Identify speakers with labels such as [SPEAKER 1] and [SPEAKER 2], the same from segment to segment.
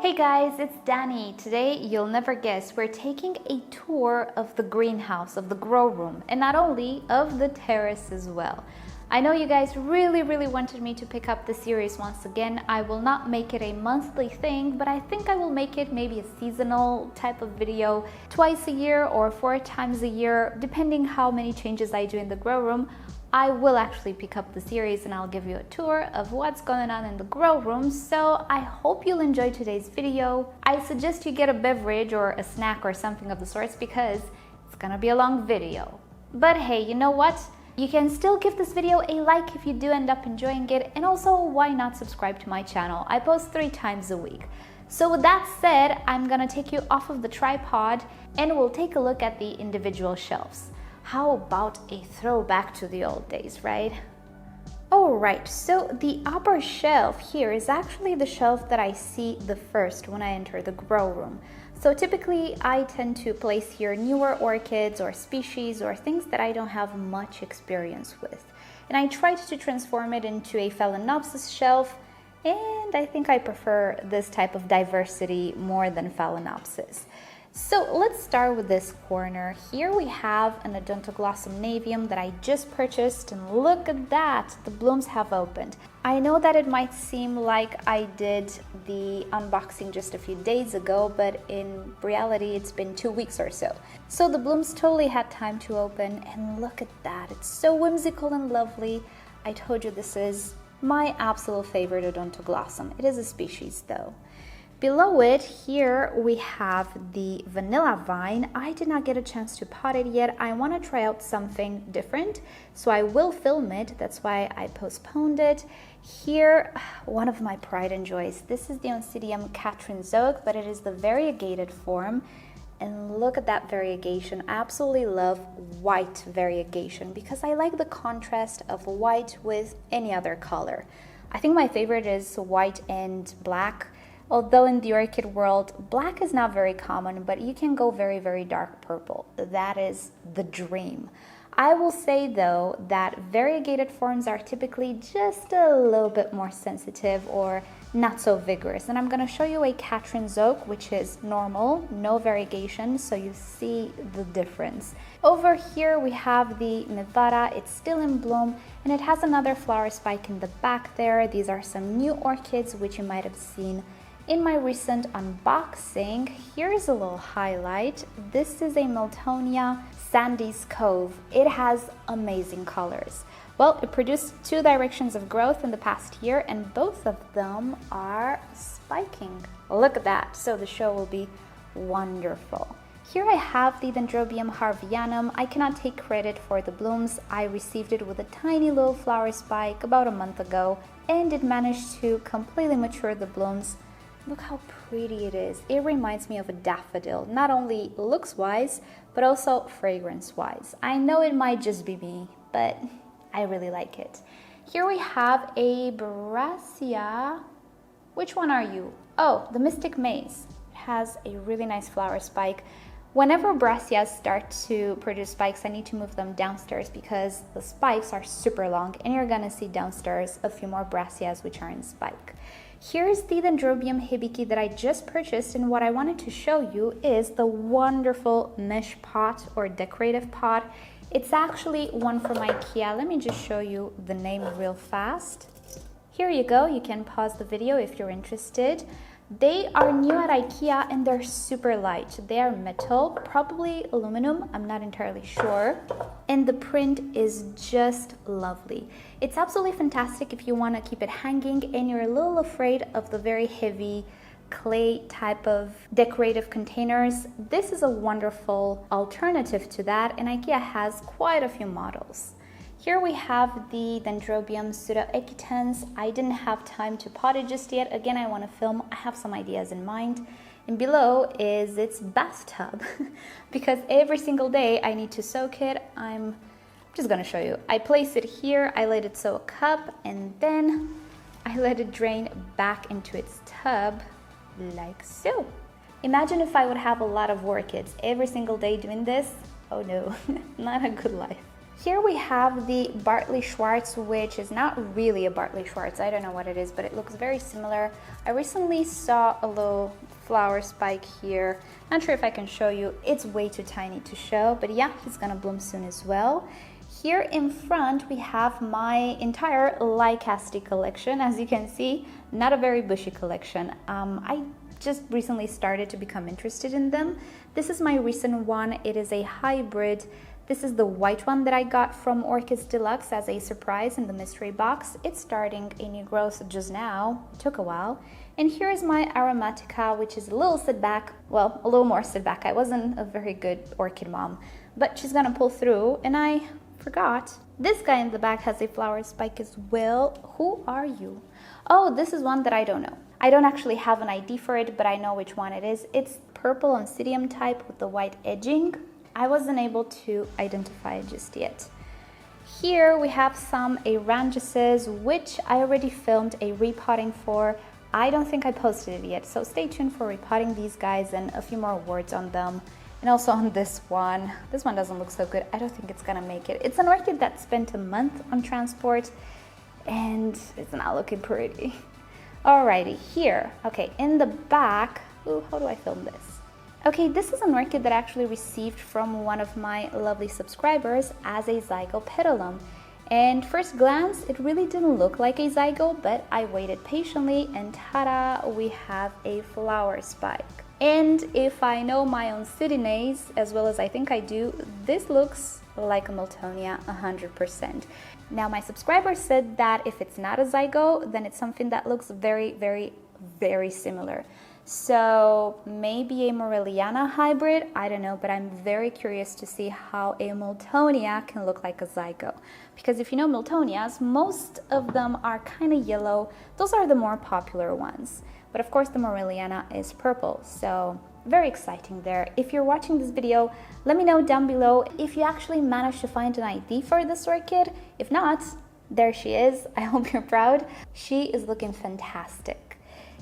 [SPEAKER 1] Hey guys, it's Danny. Today, you'll never guess, we're taking a tour of the greenhouse, of the grow room, and not only of the terrace as well. I know you guys really wanted me to pick up the series once again. I will not make it a monthly thing, but I think I will make it maybe a seasonal type of video twice a year or 4 times a year, depending how many changes I do in the grow room. I will actually pick up the series and I'll give you a tour of what's going on in the grow room, so I hope you'll enjoy today's video. I suggest you get a beverage or a snack or something of the sorts because it's gonna be a long video. But hey, you know what? You can still give this video a like if you do end up enjoying it, and also why not subscribe to my channel? I post 3 times a week. So with that said, I'm gonna take you off of the tripod and we'll take a look at the individual shelves. How about a throwback to the old days, right? Alright, so the upper shelf here is actually the shelf that I see the first when I enter the grow room. So typically I tend to place here newer orchids or species or things that I don't have much experience with. And I tried to transform it into a Phalaenopsis shelf, and I think I prefer this type of diversity more than Phalaenopsis. So let's start with this corner. Here we have an Odontoglossum navium that I just purchased, and look at that, the blooms have opened. I know that it might seem like I did the unboxing just a few days ago, but in reality it's been 2 weeks or so. So the blooms totally had time to open, and look at that, it's so whimsical and lovely. I told you this is my absolute favorite Odontoglossum. It is a species though. Below it, here we have the vanilla vine. I did not get a chance to pot it yet. I want to try out something different, so I will film it. That's why I postponed it. Here, one of my pride and joys. This is the Oncidium catrinzoic, but it is the variegated form. And look at that variegation. I absolutely love white variegation because I like the contrast of white with any other color. I think my favorite is white and black. Although in the orchid world, black is not very common, but you can go very dark purple. That is the dream. I will say though that variegated forms are typically just a little bit more sensitive or not so vigorous. And I'm going to show you a catrinzoic, which is normal, no variegation, so you see the difference. Over here we have the Nevada. It's still in bloom and it has another flower spike in the back there. These are some new orchids which you might have seen in my recent unboxing. Here's a little highlight. This is a Miltonia Sandy's Cove. It has amazing colors. Well, it produced 2 directions of growth in the past year, and both of them are spiking. Look at that. So the show will be wonderful. Here I have the Dendrobium harveyanum. I cannot take credit for the blooms. I received it with a tiny little flower spike about a month ago, and it managed to completely mature the blooms. Look how pretty it is. It reminds me of a daffodil, not only looks-wise, but also fragrance-wise. I know it might just be me, but I really like it. Here we have a Brassia. Which one are you? Oh, the Mystic Maze. It has a really nice flower spike. Whenever Brassias start to produce spikes, I need to move them downstairs because the spikes are super long, and you're gonna see downstairs a few more Brassias which are in spike. Here's the Dendrobium hibiki that I just purchased, and what I wanted to show you is the wonderful mesh pot or decorative pot. It's actually one from IKEA. Let me just show you the name real fast. Here you go. You can pause the video if you're interested. They are new at IKEA and they're super light. They are metal, probably aluminum, I'm not entirely sure. And the print is just lovely. It's absolutely fantastic if you want to keep it hanging and you're a little afraid of the very heavy clay type of decorative containers. This is a wonderful alternative to that, and IKEA has quite a few models. Here we have the Dendrobium pseudoequitans. I didn't have time to pot it just yet. Again, I want to film. I have some ideas in mind. And below is its bathtub because every single day I need to soak it. I'm just going to show you. I place it here, I let it soak up, and then I let it drain back into its tub like so. Imagine if I would have a lot of orchids every single day doing this. Oh no, not a good life. Here we have the Bartley Schwartz, which is not really a Bartley Schwartz. I don't know what it is, but it looks very similar. I recently saw a little flower spike here. Not sure if I can show you. It's way too tiny to show, but yeah, he's gonna bloom soon as well. Here in front, we have my entire Lycaste collection. As you can see, not a very bushy collection. I just recently started to become interested in them. This is my recent one. It is a hybrid. This is the white one that I got from Orchids Deluxe as a surprise in the mystery box. It's starting a new growth just now. It took a while. And here is my Aromatica, which is a little setback. Well, a little more setback. I wasn't a very good orchid mom, but she's gonna pull through. And I forgot. This guy in the back has a flower spike as well. Who are you? Oh, this is one that I don't know. I don't actually have an ID for it, but I know which one it is. It's purple Oncidium type with the white edging. I wasn't able to identify it just yet. Here we have some Aranjuses, which I already filmed a repotting for. I don't think I posted it yet, so stay tuned for repotting these guys and a few more words on them. And also on this one. This one doesn't look so good. I don't think it's gonna make it. It's an orchid that spent a month on transport and it's not looking pretty. Alrighty, here. Okay, in the back. Ooh, how do I film this? Okay, this is an orchid that I actually received from one of my lovely subscribers as a zygopetalum. And first glance, it really didn't look like a zygo, but I waited patiently and ta-da, we have a flower spike. And if I know my Oncidiales, as well as I think I do, this looks like a Miltonia 100%. Now my subscriber said that if it's not a zygo, then it's something that looks very, very, very similar. So maybe a Morelliana hybrid, I don't know, but I'm very curious to see how a Miltonia can look like a zygo. Because if you know Miltonias, most of them are kind of yellow. Those are the more popular ones. But of course the Morelliana is purple, so very exciting there. If you're watching this video, let me know down below if you actually managed to find an ID for this orchid. If not, there she is. I hope you're proud. She is looking fantastic.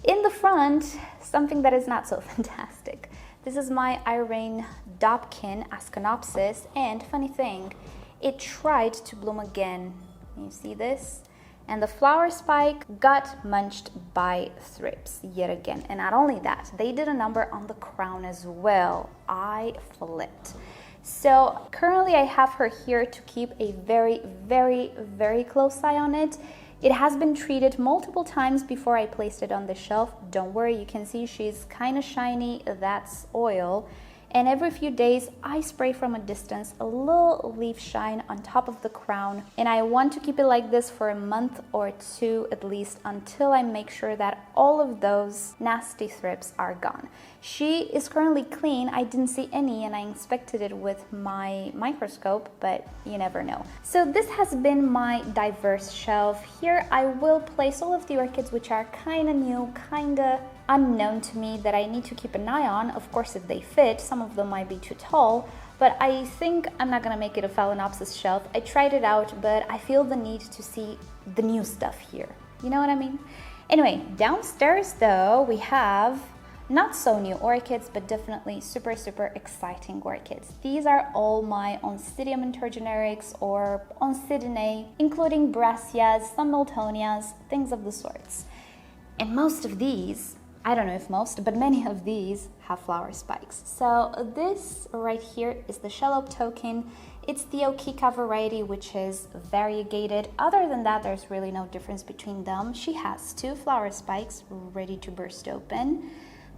[SPEAKER 1] In the front, something that is not so fantastic. This is my Irene Dobkin Phalaenopsis, and funny thing, it tried to bloom again. You see this? And the flower spike got munched by thrips yet again. And not only that, they did a number on the crown as well. I flipped. So currently I have her here to keep a very, very, very close eye on it. It has been treated multiple times before I placed it on the shelf. Don't worry, you can see she's kind of shiny. That's oil. And every few days, I spray from a distance a little leaf shine on top of the crown. And I want to keep it like this for a month or two at least until I make sure that all of those nasty thrips are gone. She is currently clean. I didn't see any and I inspected it with my microscope, but you never know. So this has been my diverse shelf. Here I will place all of the orchids which are kind of new, kind of unknown to me that I need to keep an eye on. Of course, if they fit, some of them might be too tall, but I think I'm not gonna make it a Phalaenopsis shelf. I tried it out, but I feel the need to see the new stuff here. You know what I mean? Anyway, downstairs though, we have not so new orchids, but definitely super, super exciting orchids. These are all my Oncidium intergenerics or Oncidinae, including Brassias, some Miltonias, things of the sorts. And most of these, I don't know if most, but many of these have flower spikes. So this right here is the Shellope token. It's the Okika variety, which is variegated. Other than that, there's really no difference between them. She has 2 flower spikes ready to burst open.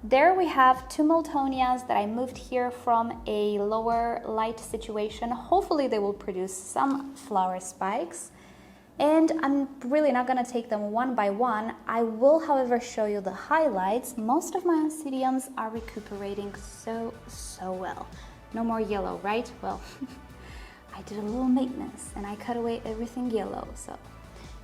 [SPEAKER 1] There we have 2 Miltonias that I moved here from a lower light situation. Hopefully they will produce some flower spikes. And I'm really not gonna take them one by one. I will, however, show you the highlights. Most of my Oncidiums are recuperating so well. No more yellow, right? Well, I did a little maintenance and I cut away everything yellow. So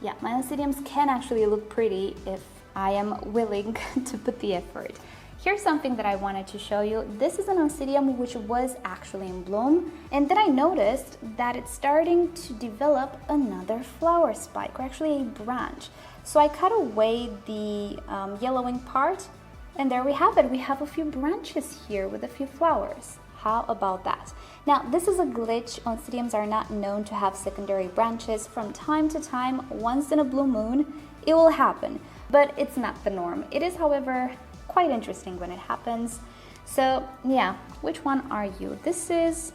[SPEAKER 1] yeah, my Oncidiums can actually look pretty if I am willing to put the effort. Here's something that I wanted to show you. This is an Oncidium which was actually in bloom, and then I noticed that it's starting to develop another flower spike, or actually a branch. So I cut away the yellowing part, and there we have it. We have a few branches here with a few flowers. How about that? Now, this is a glitch. Oncidiums are not known to have secondary branches. From time to time, once in a blue moon, it will happen, but it's not the norm. It is, however, quite interesting when it happens. So yeah, which one are you? This is,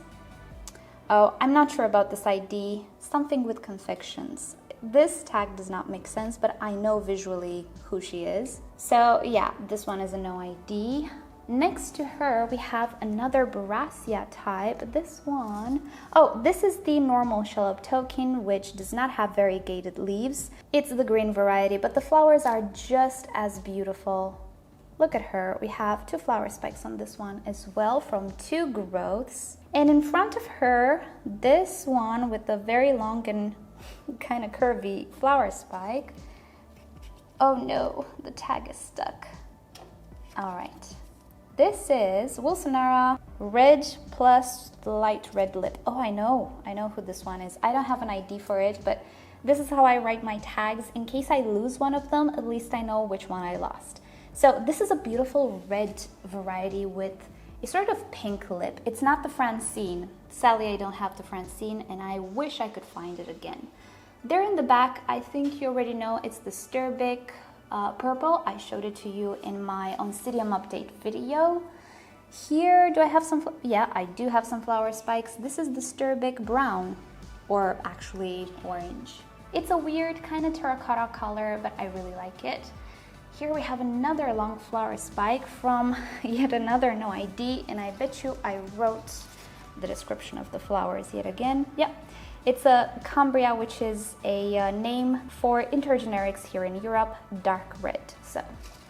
[SPEAKER 1] oh, I'm not sure about this ID, something with confections. This tag does not make sense, but I know visually who she is. So yeah, this one is a no ID. Next to her, we have another Boracea type. This one, oh, this is the normal shallop token, which does not have variegated leaves. It's the green variety, but the flowers are just as beautiful. Look at her. We have 2 flower spikes on this one as well from 2 growths. And in front of her, this one with a very long and kind of curvy flower spike. Oh no, the tag is stuck. All right. This is Wilsonara red plus light red lip. Oh, I know who this one is. I don't have an ID for it, but this is how I write my tags. In case I lose one of them, at least I know which one I lost. So this is a beautiful red variety with a sort of pink lip. It's not the Francine. Sadly, I don't have the Francine, and I wish I could find it again. There in the back, I think you already know, it's the Sterbic purple. I showed it to you in my Oncidium update video. Here, do I have some? Yeah, I do have some flower spikes. This is the Sterbic brown, or actually orange. It's a weird kind of terracotta color, but I really like it. Here we have another long flower spike from yet another no ID, and I bet you I wrote the description of the flowers yet again. Yep. It's a Cambria, which is a name for intergenerics here in Europe, dark red. So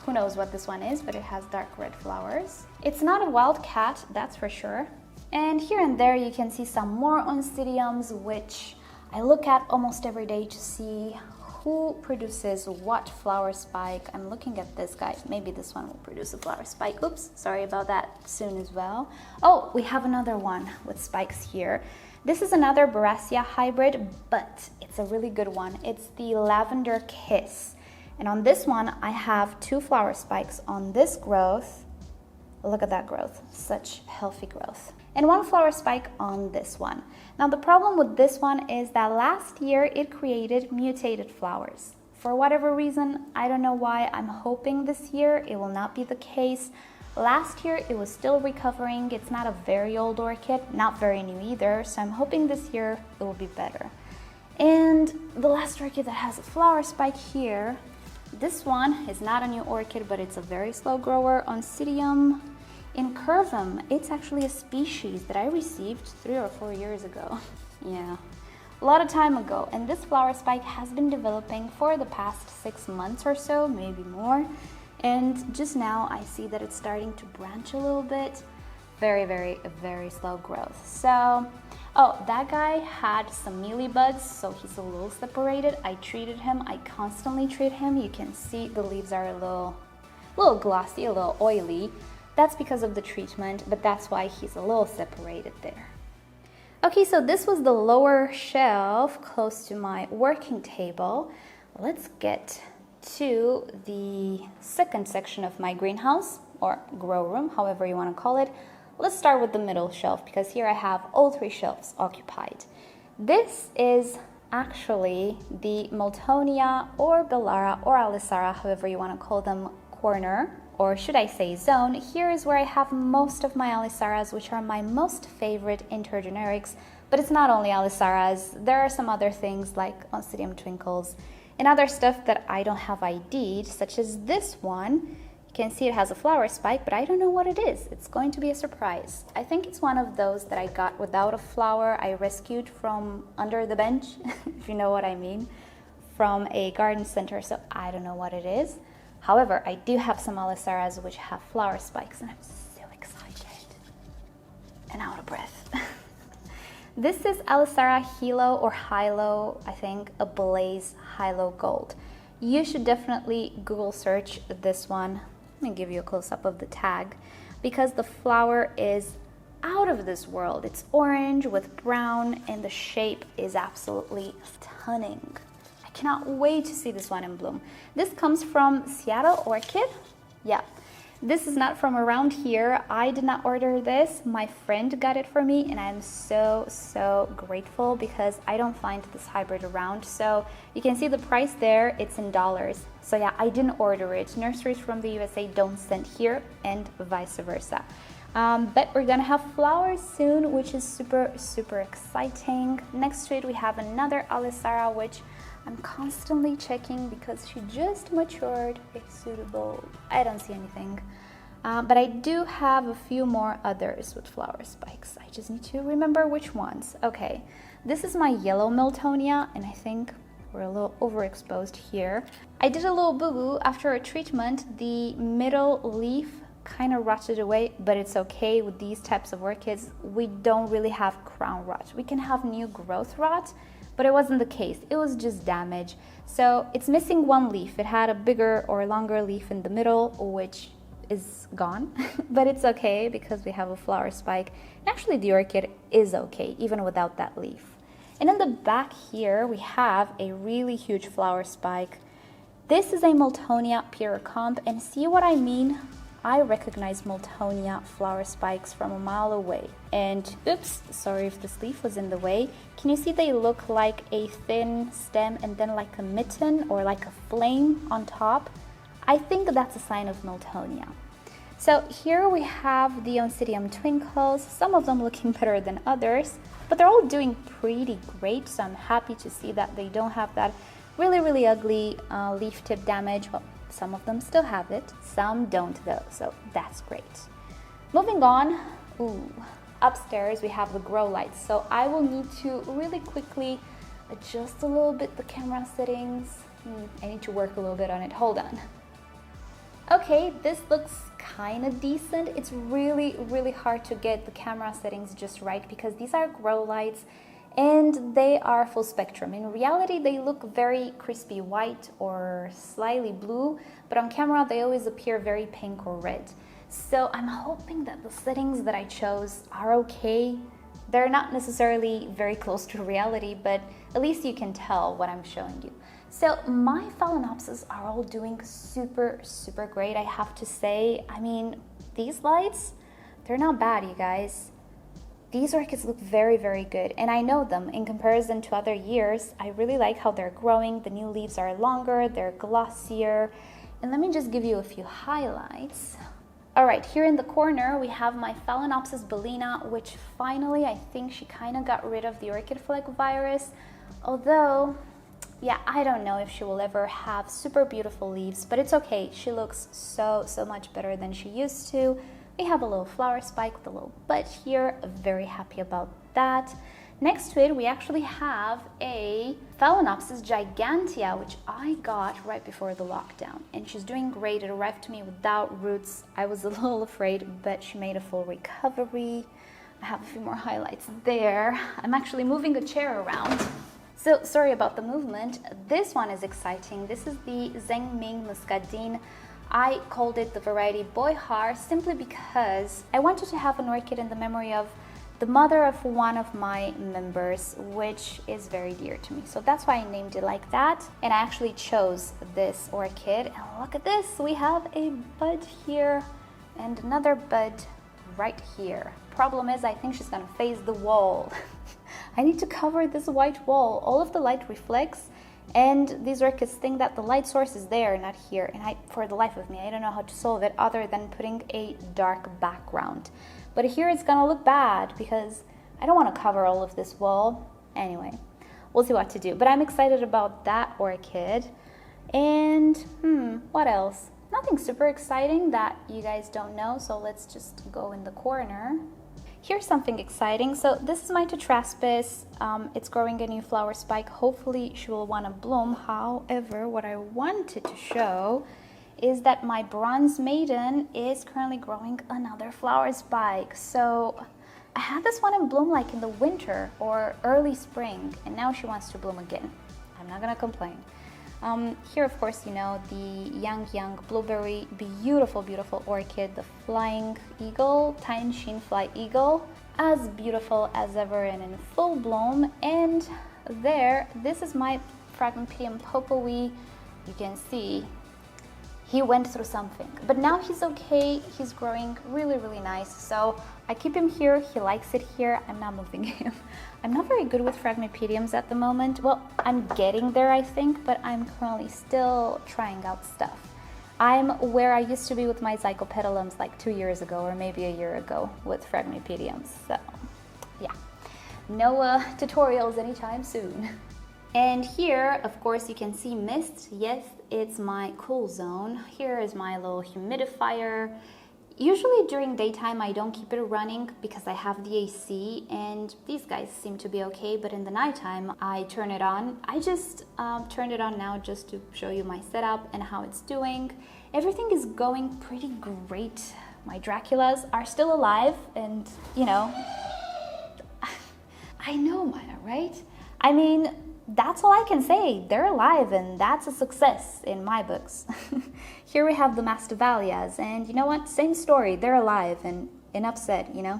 [SPEAKER 1] who knows what this one is, but it has dark red flowers. It's not a wild cat, that's for sure. And here and there you can see some more Oncidiums, which I look at almost every day to see who produces what flower spike. I'm looking at this guy. Maybe this one will produce a flower spike. Oops, sorry about that, soon as well. Oh, we have another one with spikes here. This is another Boracea hybrid, but it's a really good one. It's the Lavender Kiss. And on this one, I have 2 flower spikes on this growth. Look at that growth, such healthy growth. And 1 flower spike on this one. Now the problem with this one is that last year it created mutated flowers. For whatever reason, I don't know why, I'm hoping this year it will not be the case. Last year it was still recovering. It's not a very old orchid, not very new either, so I'm hoping this year it will be better. And the last orchid that has a flower spike here, this one is not a new orchid, but it's a very slow grower, Oncidium incurvum. It's actually a species that I received 3 or 4 years ago. Yeah, a lot of time ago. And this flower spike has been developing for the past 6 months or so, maybe more. And just now I see that it's starting to branch a little bit. Very, very slow growth. So, oh, that guy had some mealybugs, so he's a little separated. I treated him, I constantly treat him. You can see the leaves are a little glossy, a little oily. That's because of the treatment, but that's why he's a little separated there. Okay, so this was the lower shelf close to my working table. Let's get to the second section of my greenhouse, or grow room, however you want to call it. Let's start with the middle shelf, because here I have all 3 shelves occupied. This is actually the Miltonia or Bellara or Alisara, however you want to call them, corner, or should I say zone. Here is where I have most of my Alisaras, which are my most favorite intergenerics, but it's not only Alisaras. There are some other things like Oncidium Twinkles and other stuff that I don't have ID'd, such as this one. You can see it has a flower spike, but I don't know what it is. It's going to be a surprise. I think it's one of those that I got without a flower. I rescued from under the bench, if you know what I mean, from a garden center, so I don't know what it is. However, I do have some Alisaras which have flower spikes, and I'm so excited and out of breath. This is Alisara Hilo or Hilo, I think, Ablaze Hilo Gold. You should definitely Google search this one. Let me give you a close-up of the tag, because the flower is out of this world. It's orange with brown, and the shape is absolutely stunning. I cannot wait to see this one in bloom. This comes from Seattle Orchid. Yeah, This is not from around here. I did not order this. My friend got it for me, and I'm so grateful because I don't find this hybrid around. So you can see the price there, it's in dollars. So yeah, I didn't order it. Nurseries from the USA don't send here, and vice versa. But we're gonna have flowers soon, which is super exciting. Next to it we have another Alisara, which I'm constantly checking because she just matured. It's suitable. I don't see anything. But I do have a few more others with flower spikes. I just need to remember which ones. Okay, this is my yellow Miltonia, and I think we're a little overexposed here. I did a little boo-boo after a treatment. The middle leaf kind of rotted away, but it's okay with these types of orchids. We don't really have crown rot. We can have new growth rot, but it wasn't the case. It was just damage. So it's missing one leaf. It had a bigger or longer leaf in the middle, which is gone, but it's okay because we have a flower spike. Actually, the orchid is okay, even without that leaf. And in the back here, we have a really huge flower spike. This is a Miltonia pyrrhocomb, and see what I mean? I recognize Miltonia flower spikes from a mile away. And oops, sorry if this leaf was in the way. Can you see they look like a thin stem and then like a mitten or like a flame on top? I think that's a sign of Miltonia. So here we have the Oncidium twinkles, some of them looking better than others, but they're all doing pretty great. So I'm happy to see that they don't have that really ugly leaf tip damage. Well, some of them still have it, some don't though, so that's great. Moving on, upstairs we have the grow lights. So I will need to really quickly adjust a little bit the camera settings. I need to work a little bit on it, hold on. Okay, this looks kind of decent. It's really hard to get the camera settings just right because these are grow lights and they are full spectrum. In reality, they look very crispy white or slightly blue, but on camera they always appear very pink or red. So I'm hoping that the settings that I chose are okay. They're not necessarily very close to reality, but at least you can tell what I'm showing you. So my Phalaenopsis are all doing super great, I have to say. I mean, these lights, they're not bad, you guys. These orchids look very good, and I know them in comparison to other years. I really like how they're growing. The new leaves are longer, they're glossier. And let me just give you a few highlights. All right, here in the corner, we have my Phalaenopsis bellina, which finally, I think she kind of got rid of the orchid flag virus. Although, yeah, I don't know if she will ever have super beautiful leaves, but it's okay. She looks so much better than she used to. We have a little flower spike with a little bud here. Very happy about that. Next to it, we actually have a Phalaenopsis gigantea, which I got right before the lockdown. And she's doing great. It arrived to me without roots. I was a little afraid, but she made a full recovery. I have a few more highlights there. I'm actually moving a chair around. So sorry about the movement. This one is exciting. This is the Zhengming Muscadine. I called it the variety Boihar simply because I wanted to have an orchid in the memory of the mother of one of my members, which is very dear to me. So that's why I named it like that. And I actually chose this orchid. And look at this, we have a bud here and another bud right here. Problem is, I think she's gonna face the wall. I need to cover this white wall. All of the light reflects, and these orchids think that the light source is there, not here. And for the life of me, I don't know how to solve it other than putting a dark background. But here it's gonna look bad because I don't want to cover all of this wall. Anyway, we'll see what to do. But I'm excited about that orchid. And what else? Nothing super exciting that you guys don't know, so let's just go in the corner. Here's something exciting. So this is my Tetraspis. It's growing a new flower spike. Hopefully she will want to bloom. However, what I wanted to show is that my Bronze Maiden is currently growing another flower spike. So I had this one in bloom like in the winter or early spring, and now she wants to bloom again. I'm not gonna complain. Here, of course, you know, the Yang Blueberry, beautiful orchid, the Flying Eagle, Time Sheen Fly Eagle, as beautiful as ever and in full bloom. And there, this is my Phragmipidium popoe. You can see He went through something, but now he's okay. He's growing really, really nice. So I keep him here. He likes it here. I'm not moving him. I'm not very good with Phragmipediums at the moment. Well, I'm getting there, I think, but I'm currently still trying out stuff. I'm where I used to be with my Zygopetalums like 2 years ago, or maybe a year ago with Phragmipediums. So yeah, no tutorials anytime soon. And here, of course, you can see mist. Yes, it's my cool zone. Here is my little humidifier. Usually during daytime, I don't keep it running because I have the AC and these guys seem to be okay. But in the nighttime, I turn it on. I just turned it on now just to show you my setup and how it's doing. Everything is going pretty great. My Draculas are still alive and, you know, I know, Maya, right? I mean, that's all I can say. They're alive and that's a success in my books. Here we have the Mastivalias and you know what? Same story. They're alive and upset, you know.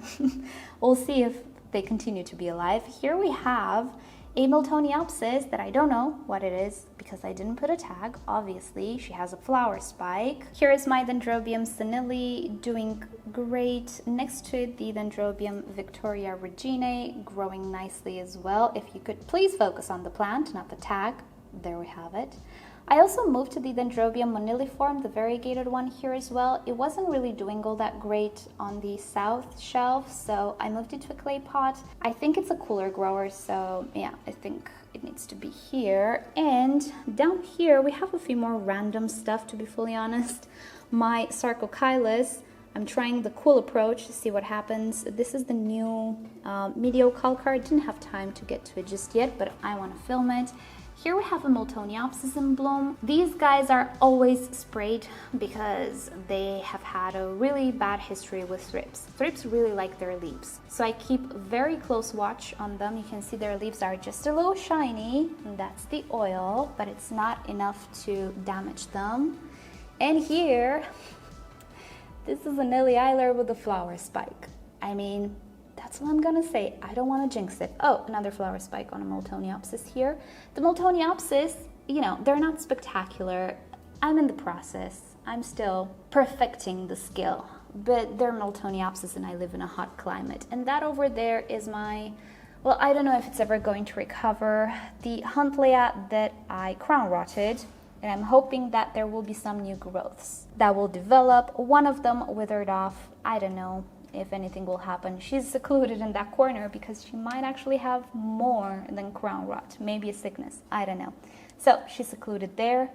[SPEAKER 1] We'll see if they continue to be alive. Here we have a Miltassia that I don't know what it is because I didn't put a tag. Obviously, she has a flower spike. Here is my Dendrobium senile doing great. Next to it, the Dendrobium Victoria Reginae growing nicely as well. If you could please focus on the plant, not the tag. There we have it. I also moved to the Dendrobium moniliform, the variegated one here as well. It wasn't really doing all that great on the south shelf, so I moved it to a clay pot. I think it's a cooler grower, so yeah, I think it needs to be here. And down here, we have a few more random stuff, to be fully honest. My Sarcochilus, I'm trying the cool approach to see what happens. This is the new Mediocalcar. I didn't have time to get to it just yet, but I want to film it. Here we have a Miltassia in bloom. These guys are always sprayed because they have had a really bad history with thrips. Thrips really like their leaves. So I keep very close watch on them. You can see their leaves are just a little shiny. And that's the oil, but it's not enough to damage them. And here, this is a Nelly Eiler with a flower spike. I mean, that's what I'm gonna say. I don't want to jinx it. Oh, another flower spike on a Miltassia here. The Miltassia, you know, they're not spectacular. I'm in the process. I'm still perfecting the skill. But they're Miltassia and I live in a hot climate. And that over there is my, well, I don't know if it's ever going to recover, the Huntlea that I crown rotted. And I'm hoping that there will be some new growths that will develop. One of them withered off. I don't know if anything will happen. She's secluded in that corner because she might actually have more than crown rot, maybe a sickness, I don't know. So she's secluded there.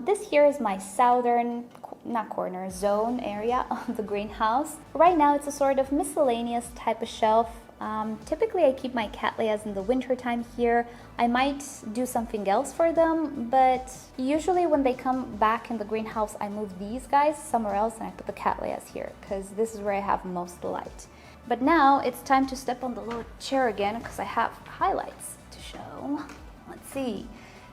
[SPEAKER 1] This here is my southern, not corner, zone area of the greenhouse. Right now it's a sort of miscellaneous type of shelf. Typically I keep my Cattleyas in the winter time here. I might do something else for them, but usually when they come back in the greenhouse, I move these guys somewhere else and I put the Cattleyas here because this is where I have most light. But now it's time to step on the little chair again because I have highlights to show. Let's see.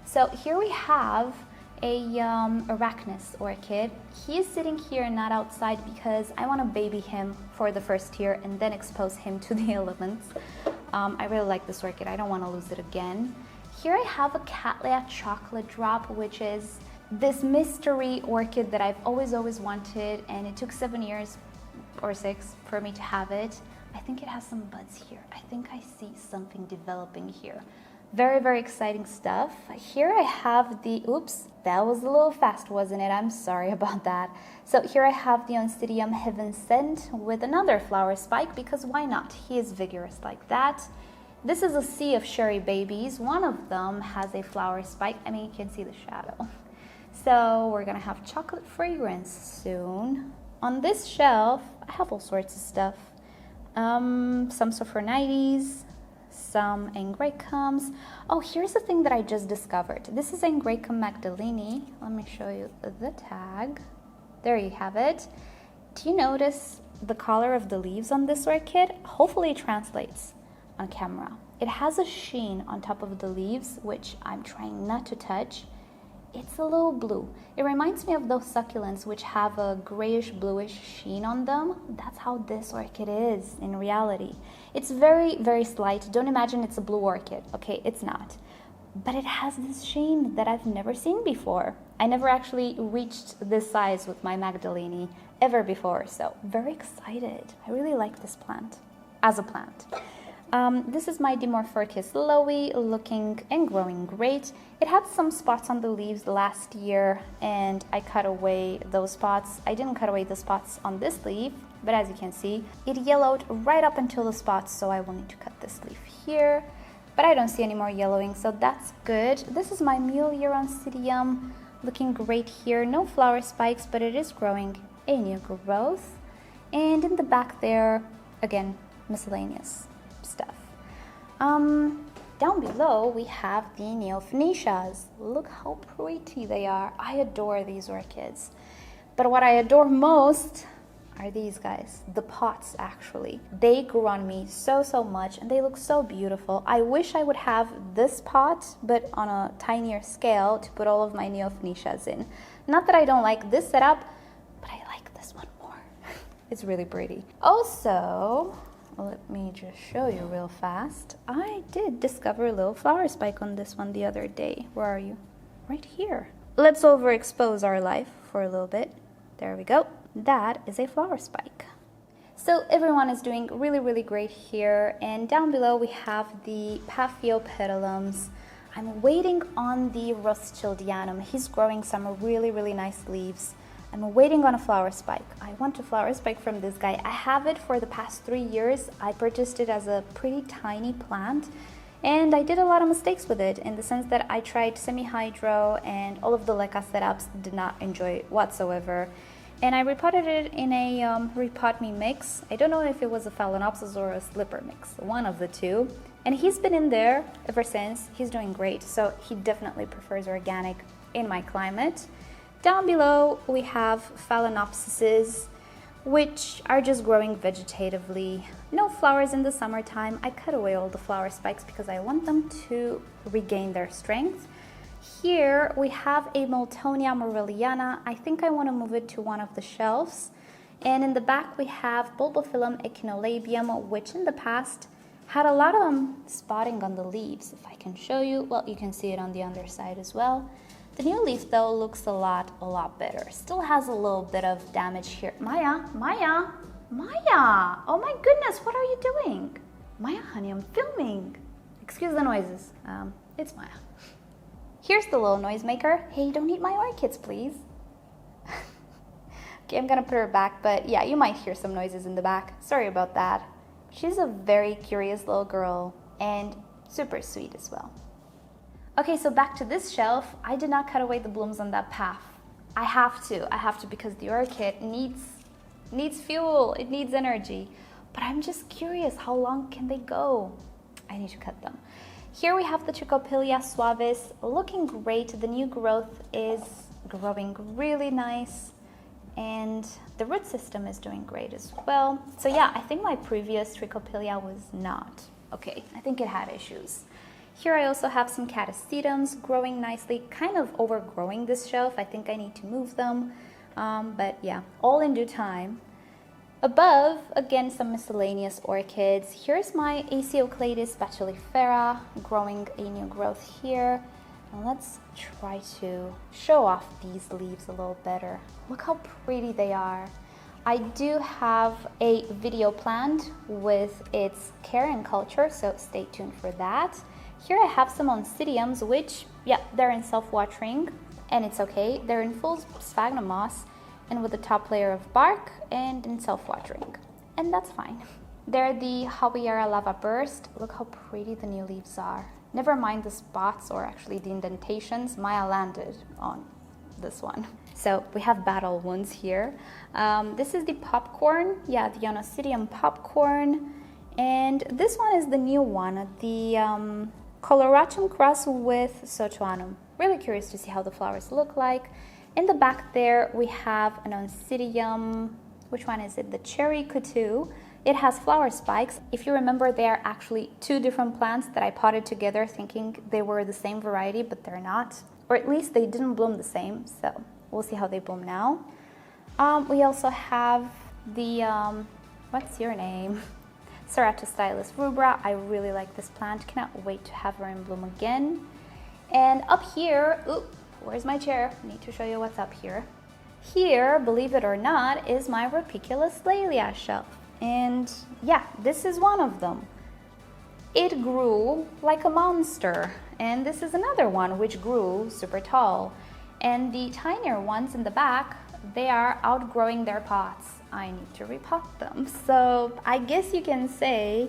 [SPEAKER 1] So here we have a Arachnus orchid. He is sitting here and not outside because I want to baby him for the first year and then expose him to the elements. I really like this orchid. I don't want to lose it again. Here I have a Cattleya chocolate drop, which is this mystery orchid that I've always wanted, and it took 7 years or 6 for me to have it. I think it has some buds here. I think I see something developing here. Very, very exciting stuff. Here I have the, oops, that was a little fast, wasn't it? I'm sorry about that. So here I have the Oncidium Heaven Sent with another flower spike, because why not? He is vigorous like that. This is a sea of cherry babies. One of them has a flower spike. I mean, you can see the shadow. So we're gonna have chocolate fragrance soon. On this shelf, I have all sorts of stuff. Some Sophornites, some Angraecums. Oh, here's the thing that I just discovered. This is Angraecum magdaleni. Let me show you the tag. There you have it. Do you notice the color of the leaves on this orchid? Hopefully it translates on camera. It has a sheen on top of the leaves, which I'm trying not to touch. It's a little blue. It reminds me of those succulents which have a grayish bluish sheen on them. That's how this orchid is in reality. It's very, very slight. Don't imagine it's a blue orchid. Okay, it's not. but it has this sheen that I've never seen before. I never actually reached this size with my Magdalene ever before, so very excited. I really like this plant as a plant. This is my Dimorphorchis lowy, looking and growing great. It had some spots on the leaves last year and I cut away those spots. I didn't cut away the spots on this leaf, but as you can see, it yellowed right up until the spots, so I will need to cut this leaf here. But I don't see any more yellowing, so that's good. This is my Mule Oncidium, looking great here. No flower spikes, but it is growing a new growth. And in the back there, again, miscellaneous stuff. Down below we have the Neophanetias. Look how pretty they are. I adore these orchids. But what I adore most are these guys, the pots actually. They grew on me so much and they look so beautiful. I wish I would have this pot, but on a tinier scale to put all of my Neophanetias in. Not that I don't like this setup, but I like this one more. It's really pretty. Also, let me just show you real fast. I did discover a little flower spike on this one the other day. Where are you? Right here. Let's overexpose our life for a little bit. There we go. That is a flower spike. So everyone is doing really great here. And down below we have the Paphiopedilums. I'm waiting on the Rothschildianum. He's growing some really nice leaves. I'm waiting on a flower spike. I want a flower spike from this guy. I have it for the past 3 years. I purchased it as a pretty tiny plant and I did a lot of mistakes with it in the sense that I tried semi-hydro and all of the LECA setups did not enjoy it whatsoever. And I repotted it in a repot me mix. I don't know if it was a Phalaenopsis or a slipper mix, one of the two. And he's been in there ever since. He's doing great. So he definitely prefers organic in my climate. Down below we have Phalaenopsises, which are just growing vegetatively. No flowers in the summertime. I cut away all the flower spikes because I want them to regain their strength. Here we have a Miltonia morelliana. I think I want to move it to one of the shelves. And in the back we have Bulbophyllum echinolabium, which in the past had a lot of spotting on the leaves. If I can show you, well, you can see it on the underside as well. The new leaf though looks a lot better. Still has a little bit of damage here. Maya, oh my goodness, what are you doing? Maya, honey, I'm filming. Excuse the noises, it's Maya. Here's the little noisemaker. Hey, don't eat my orchids, please. Okay, I'm gonna put her back, but yeah, you might hear some noises in the back. Sorry about that. She's a very curious little girl and super sweet as well. Okay, so back to this shelf. I did not cut away the blooms on that path. I have to because the orchid needs fuel, it needs energy. But I'm just curious, how long can they go? I need to cut them. Here we have the Trichopilia suavis, looking great. The new growth is growing really nice and the root system is doing great as well. So yeah, I think my previous Trichopilia was not okay. I think it had issues. Here I also have some Catasetums growing nicely, kind of overgrowing this shelf. I think I need to move them, but yeah, all in due time. Above, again, some miscellaneous orchids. Here's my Aciocladis spatulifera, growing a new growth here. And let's try to show off these leaves a little better. Look how pretty they are. I do have a video planned with its care and culture, so stay tuned for that. Here I have some Oncidiums, which, yeah, they're in self-watering, and it's okay. They're in full sphagnum moss, and with a top layer of bark, and in self-watering, and that's fine. They're the Hawaiara lava burst. Look how pretty the new leaves are. Never mind the spots, or actually the indentations. Maya landed on this one. So we have battle wounds here. This is the popcorn, yeah, the Oncidium popcorn, and this one is the new one, the Coloratum cross with Sotuanum. Really curious to see how the flowers look like. In the back there we have an Oncidium, which one is it? The Cherry Coutu. It has flower spikes. If you remember, they are actually two different plants that I potted together thinking they were the same variety, but they're not. Or at least they didn't bloom the same, so we'll see how they bloom now. We also have the, what's your name? Ceratostylus rubra. I really like this plant. Cannot wait to have her in bloom again. And up here, ooh, where's my chair? I need to show you what's up here. Here, believe it or not, is my Orchids Laelia shelf. And yeah, this is one of them. It grew like a monster. And this is another one which grew super tall. And the tinier ones in the back, they are outgrowing their pots. I need to repot them. So I guess you can say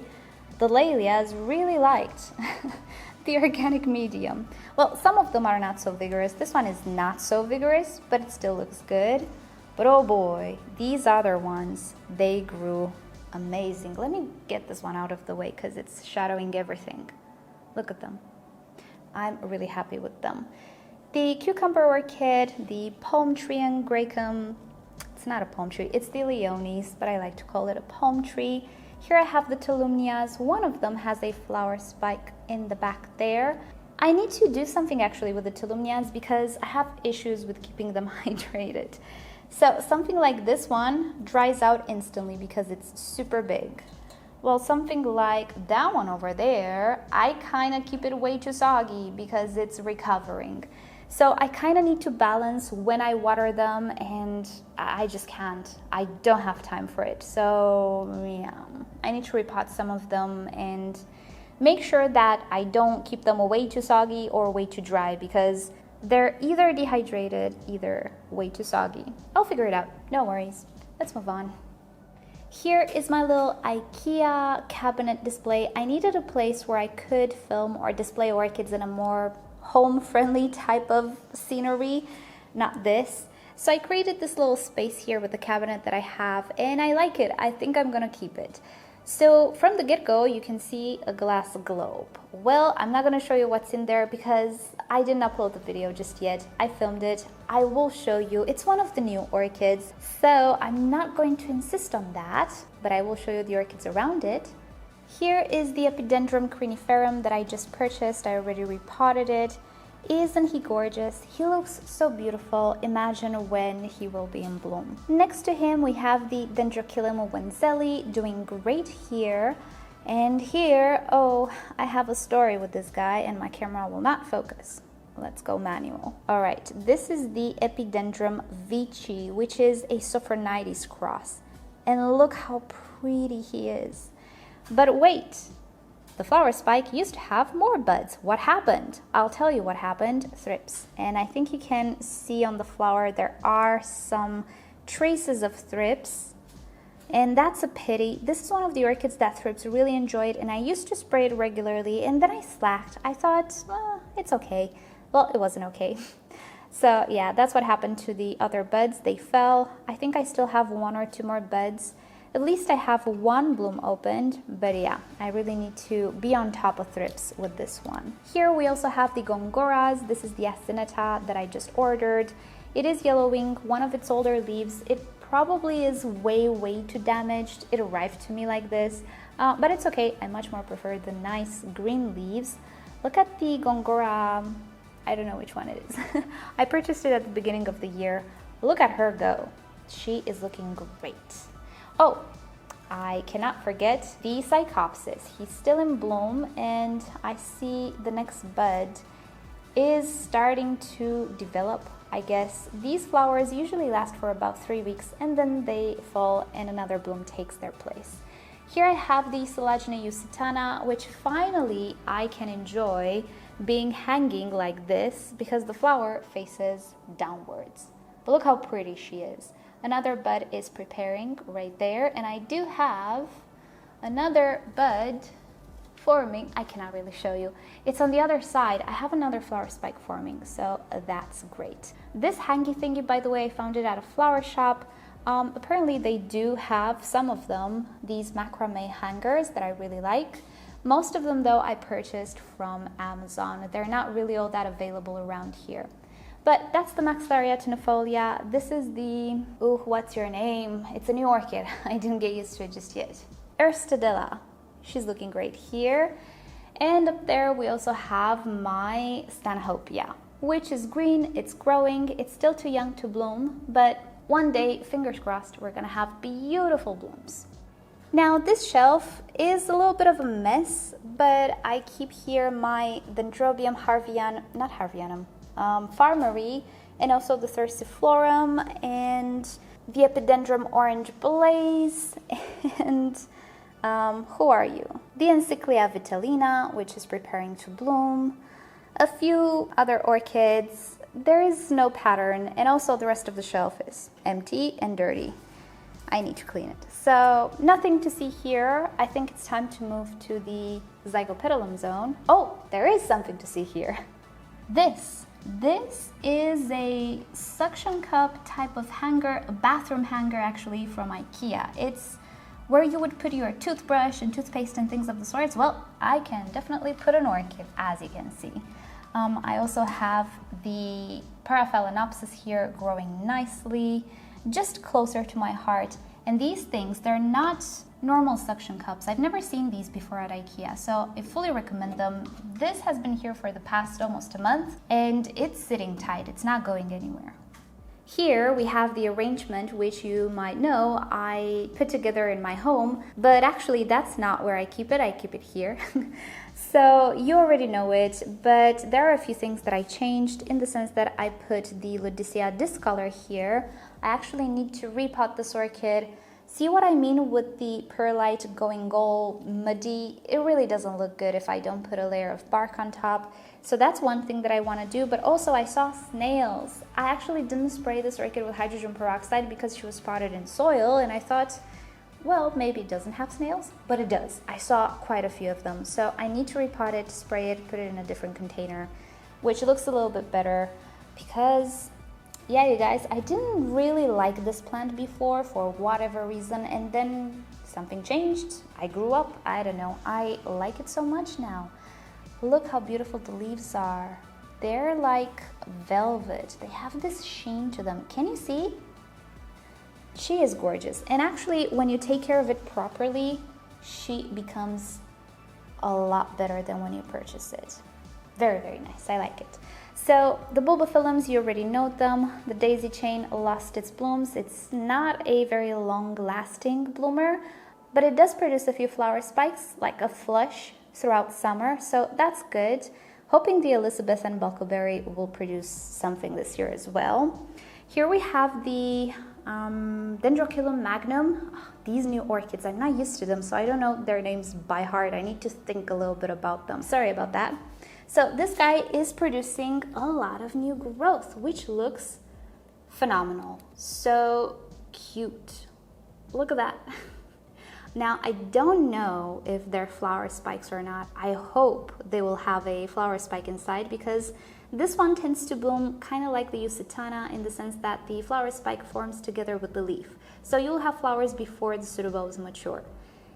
[SPEAKER 1] the Laelias really liked the organic medium. Well, some of them are not so vigorous. This one is not so vigorous, but it still looks good. But oh boy, these other ones, they grew amazing. Let me get this one out of the way because it's shadowing everything. Look at them. I'm really happy with them. The cucumber orchid, the palm tree and gracum, it's not a palm tree, it's the Leonis, but I like to call it a palm tree. Here I have the Tolumnias. One of them has a flower spike in the back there. I need to do something actually with the Tolumnias because I have issues with keeping them hydrated. So something like this one dries out instantly because it's super big. Well, something like that one over there, I kind of keep it way too soggy because it's recovering. So I kind of need to balance when I water them, and I just can't. I don't have time for it. So yeah, I need to repot some of them and make sure that I don't keep them way too soggy or way too dry because they're either dehydrated, either way too soggy. I'll figure it out, no worries. Let's move on. Here is my little IKEA cabinet display. I needed a place where I could film or display orchids in a more home-friendly type of scenery, not this. So I created this little space here with the cabinet that I have, and I like it. I think I'm gonna keep it. So from the get-go, you can see a glass globe. Well, I'm not gonna show you what's in there because I didn't upload the video just yet. I filmed it. I will show you. It's one of the new orchids, so I'm not going to insist on that, but I will show you the orchids around it. Here is the Epidendrum criniferum that I just purchased. I already repotted it. Isn't he gorgeous? He looks so beautiful. Imagine when he will be in bloom. Next to him, we have the Dendrochilum wenzelli, doing great here. And here, oh, I have a story with this guy and my camera will not focus. Let's go manual. All right, this is the Epidendrum vici, which is a Sophronides cross. And look how pretty he is. But wait, the flower spike used to have more buds. What happened? I'll tell you what happened. Thrips. And I think you can see on the flower there are some traces of thrips. And that's a pity. This is one of the orchids that thrips really enjoyed, and I used to spray it regularly, and then I slacked. I thought, it's okay. Well, it wasn't okay. So yeah, that's what happened to the other buds. They fell. I think I still have 1 or 2 more buds. At least I have 1 bloom opened, but yeah, I really need to be on top of thrips with this one. Here we also have the Gongoras. This is the Acineta that I just ordered. It is yellowing. One of its older leaves, it probably is way too damaged. It arrived to me like this, but it's okay. I much more prefer the nice green leaves. Look at the Gongora, I don't know which one it is. I purchased it at the beginning of the year. Look at her go. She is looking great. Oh, I cannot forget the Cyprus. He's still in bloom, and I see the next bud is starting to develop, I guess. These flowers usually last for about 3 weeks, and then they fall and another bloom takes their place. Here I have the Selagina usitana, which finally I can enjoy being hanging like this because the flower faces downwards. But look how pretty she is. Another bud is preparing right there, and I do have another bud forming. I cannot really show you. It's on the other side. I have another flower spike forming, so that's great. This hangy thingy, by the way, I found it at a flower shop. Apparently they do have some of them, these macrame hangers that I really like. Most of them, though, I purchased from Amazon. They're not really all that available around here. But that's the Maxillary tenifolia. This is the, ooh, what's your name? It's a new orchid. I didn't get used to it just yet. Erstadilla. She's looking great here. And up there we also have my Stanhopea, which is green, it's growing, it's still too young to bloom, but one day, fingers crossed, we're gonna have beautiful blooms. Now this shelf is a little bit of a mess, but I keep here my Dendrobium Farmarie, and also the Thirstiflorum, and the Epidendrum Orange Blaze, and who are you? The Encyclia Vitalina, which is preparing to bloom, a few other orchids. There is no pattern, and also the rest of the shelf is empty and dirty. I need to clean it. So nothing to see here. I think it's time to move to the Zygopetalum zone. Oh, there is something to see here. This is a suction cup type of hanger, a bathroom hanger actually from IKEA. It's where you would put your toothbrush and toothpaste and things of the sorts. Well, I can definitely put an orchid, as you can see. I also have the Phalaenopsis here growing nicely, just closer to my heart. And these things, they're not normal suction cups. I've never seen these before at IKEA, so I fully recommend them. This has been here for the past almost a month, and it's sitting tight. It's not going anywhere. Here we have the arrangement, which you might know I put together in my home, but actually that's not where I keep it here. So you already know it, but there are a few things that I changed in the sense that I put the Ludicea discolor here. I actually need to repot this orchid. See what I mean with the perlite going gold, muddy? It really doesn't look good if I don't put a layer of bark on top. So that's one thing that I want to do, but also I saw snails. I actually didn't spray this orchid with hydrogen peroxide because she was potted in soil, and I thought, well, maybe it doesn't have snails, but it does. I saw quite a few of them, so I need to repot it, spray it, put it in a different container, which looks a little bit better because, yeah, you guys, I didn't really like this plant before for whatever reason, and then something changed. I grew up, I don't know, I like it so much now. Look how beautiful the leaves are. They're like velvet. They have this sheen to them. Can you see? She is gorgeous. And actually, when you take care of it properly, she becomes a lot better than when you purchase it. Very, very nice. I like it. So the bulbophyllums, you already know them. The daisy chain lost its blooms. It's not a very long-lasting bloomer, but it does produce a few flower spikes, like a flush throughout summer, so that's good. Hoping the Elizabeth and Buckleberry will produce something this year as well. Here we have the Dendrochilum magnum. These new orchids, I'm not used to them, so I don't know their names by heart. I need to think a little bit about them. Sorry about that. So this guy is producing a lot of new growth, which looks phenomenal. So cute. Look at that. Now, I don't know if they're flower spikes or not. I hope they will have a flower spike inside because this one tends to bloom kind of like the Usitana in the sense that the flower spike forms together with the leaf. So you'll have flowers before the pseudobulbs mature.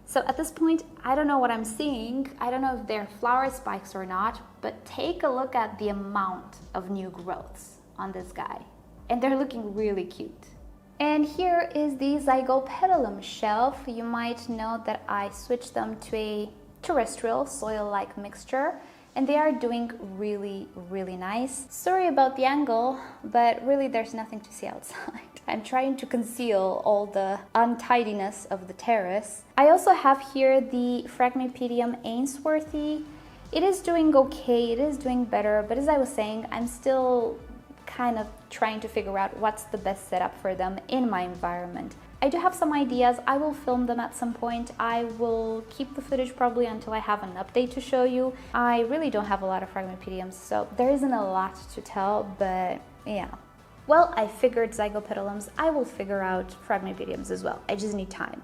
[SPEAKER 1] So at this point, I don't know what I'm seeing. I don't know if they're flower spikes or not, but take a look at the amount of new growths on this guy. And they're looking really cute. And here is the Zygopetalum shelf. You might know that I switched them to a terrestrial soil-like mixture, and they are doing really, really nice. Sorry about the angle, but really there's nothing to see outside. I'm trying to conceal all the untidiness of the terrace. I also have here the Phragmipedium Ainsworthy. It is doing okay, it is doing better, but as I was saying, I'm still kind of trying to figure out what's the best setup for them in my environment. I do have some ideas. I will film them at some point. I will keep the footage probably until I have an update to show you. I really don't have a lot of Phragmipediums, so there isn't a lot to tell, but yeah. Well, I figured Zygopetalums. I will figure out Phragmipediums as well. I just need time.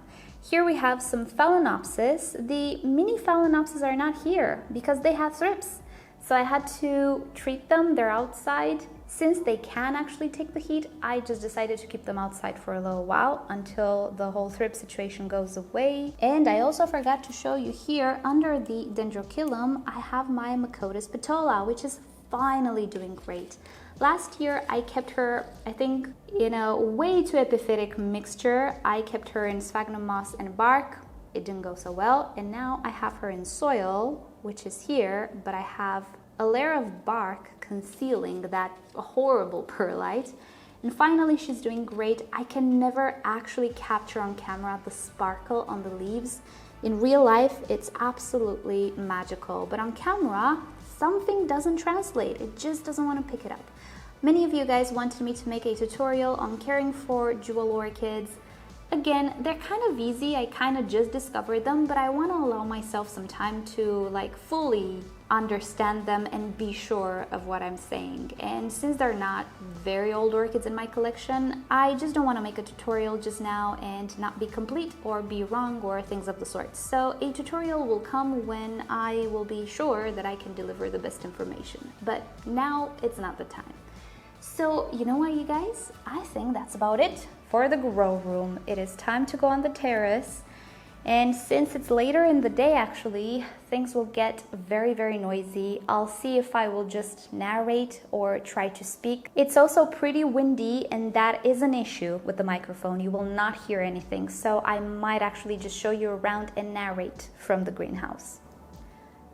[SPEAKER 1] Here we have some Phalaenopsis. The mini Phalaenopsis are not here because they have thrips. So I had to treat them. They're outside. Since they can actually take the heat, I just decided to keep them outside for a little while until the whole thrip situation goes away. And I also forgot to show you here under the Dendrochilum, I have my Macotis petola, which is finally doing great. Last year, I kept her, I think, in a way too epiphytic mixture. I kept her in sphagnum moss and bark. It didn't go so well. And now I have her in soil, which is here, but I have a layer of bark concealing that horrible perlite. And finally, she's doing great. I can never actually capture on camera the sparkle on the leaves. In real life, it's absolutely magical, but on camera, something doesn't translate. It just doesn't want to pick it up. Many of you guys wanted me to make a tutorial on caring for jewel orchids. Again, they're kind of easy. I kind of just discovered them, but I want to allow myself some time to like fully understand them and be sure of what I'm saying. And since they're not very old orchids in my collection, I just don't want to make a tutorial just now and not be complete or be wrong or things of the sort. So a tutorial will come when I will be sure that I can deliver the best information. But now it's not the time. So you know what, you guys? I think that's about it for the grow room. It is time to go on the terrace. And since it's later in the day, actually, things will get very, very noisy. I'll see if I will just narrate or try to speak. It's also pretty windy, and that is an issue with the microphone. You will not hear anything. So I might actually just show you around and narrate from the greenhouse.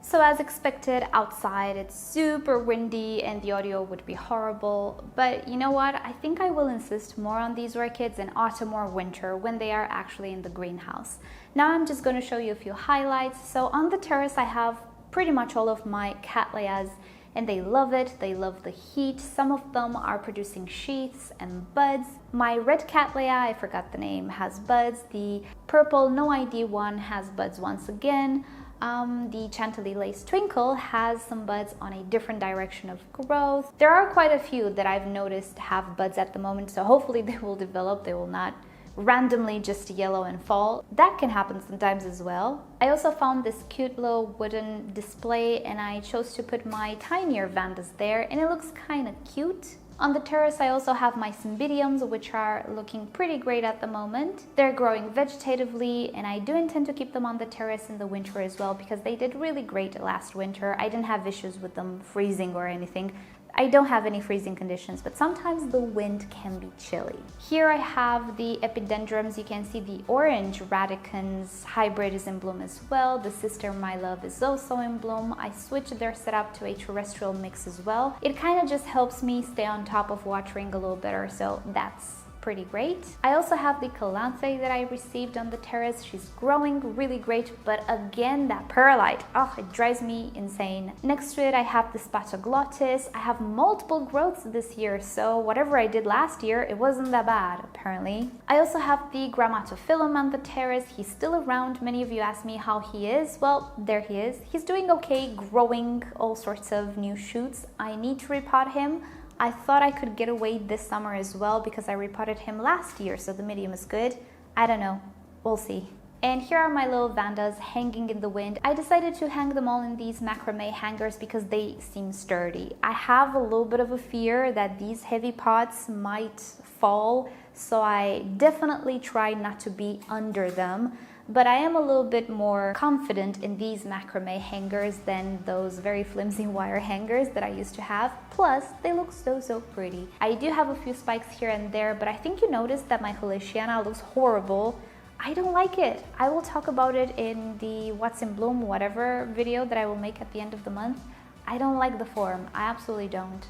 [SPEAKER 1] So as expected, outside it's super windy and the audio would be horrible, but you know what? I think I will insist more on these orchids in autumn or winter when they are actually in the greenhouse. Now I'm just going to show you a few highlights. So on the terrace I have pretty much all of my cattleyas, and they love it. They love the heat. Some of them are producing sheaths and buds. My red cattleya, I forgot the name, has buds. The purple no ID one has buds once again. The Chantilly Twinkle has some buds on a different direction of growth. There are quite a few that I've noticed have buds at the moment, so hopefully they will develop. They will not randomly just yellow and fall. That can happen sometimes as well. I also found this cute little wooden display, and I chose to put my tinier vandas there, and it looks kind of cute. On the terrace, I also have my cymbidiums, which are looking pretty great at the moment. They're growing vegetatively, and I do intend to keep them on the terrace in the winter as well, because they did really great last winter. I didn't have issues with them freezing or anything. I don't have any freezing conditions, but sometimes the wind can be chilly. Here I have the epidendrums. You can see the orange radicans hybrid is in bloom as well. The sister My Love is also in bloom. I switched their setup to a terrestrial mix as well. It kind of just helps me stay on top of watering a little better, so that's pretty great. I also have the calanthe that I received on the terrace. She's growing really great, but again, that perlite, oh, it drives me insane. Next to it, I have the spataglottis. I have multiple growths this year, so whatever I did last year, it wasn't that bad, apparently. I also have the grammatophyllum on the terrace. He's still around. Many of you asked me how he is. Well, there he is. He's doing okay, growing all sorts of new shoots. I need to repot him. I thought I could get away this summer as well because I repotted him last year, so the medium is good. I don't know, we'll see. And here are my little vandas hanging in the wind. I decided to hang them all in these macrame hangers because they seem sturdy. I have a little bit of a fear that these heavy pots might fall, so I definitely try not to be under them. But I am a little bit more confident in these macrame hangers than those very flimsy wire hangers that I used to have. Plus, they look so pretty. I do have a few spikes here and there, but I think you noticed that my Holiciana looks horrible. I don't like it. I will talk about it in the What's in Bloom whatever video that I will make at the end of the month. I don't like the form. I absolutely don't.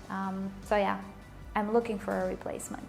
[SPEAKER 1] So yeah, I'm looking for a replacement.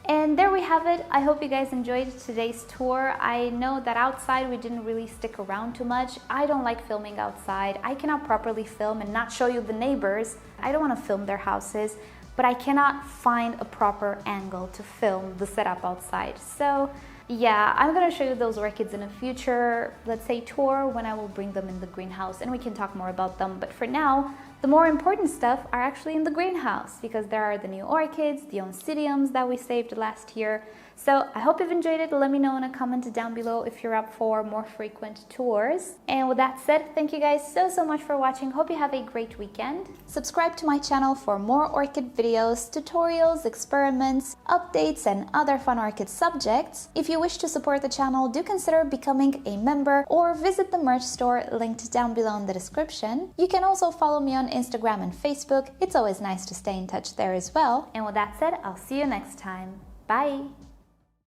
[SPEAKER 1] And there we have it. I hope you guys enjoyed today's tour. I know that outside we didn't really stick around too much. I don't like filming outside. I cannot properly film and not show you the neighbors. I don't want to film their houses, but I cannot find a proper angle to film the setup outside. So yeah, I'm gonna show you those orchids in a future, let's say, tour when I will bring them in the greenhouse, and we can talk more about them. But for now, the more important stuff are actually in the greenhouse, because there are the new orchids, the oncidiums that we saved last year. So I hope you've enjoyed it. Let me know in a comment down below if you're up for more frequent tours. And with that said, thank you guys so much for watching. Hope you have a great weekend. Subscribe to my channel for more orchid videos, tutorials, experiments, updates, and other fun orchid subjects. If you wish to support the channel, do consider becoming a member or visit the merch store linked down below in the description. You can also follow me on Instagram and Facebook. It's always nice to stay in touch there as well. And with that said, I'll see you next time. Bye!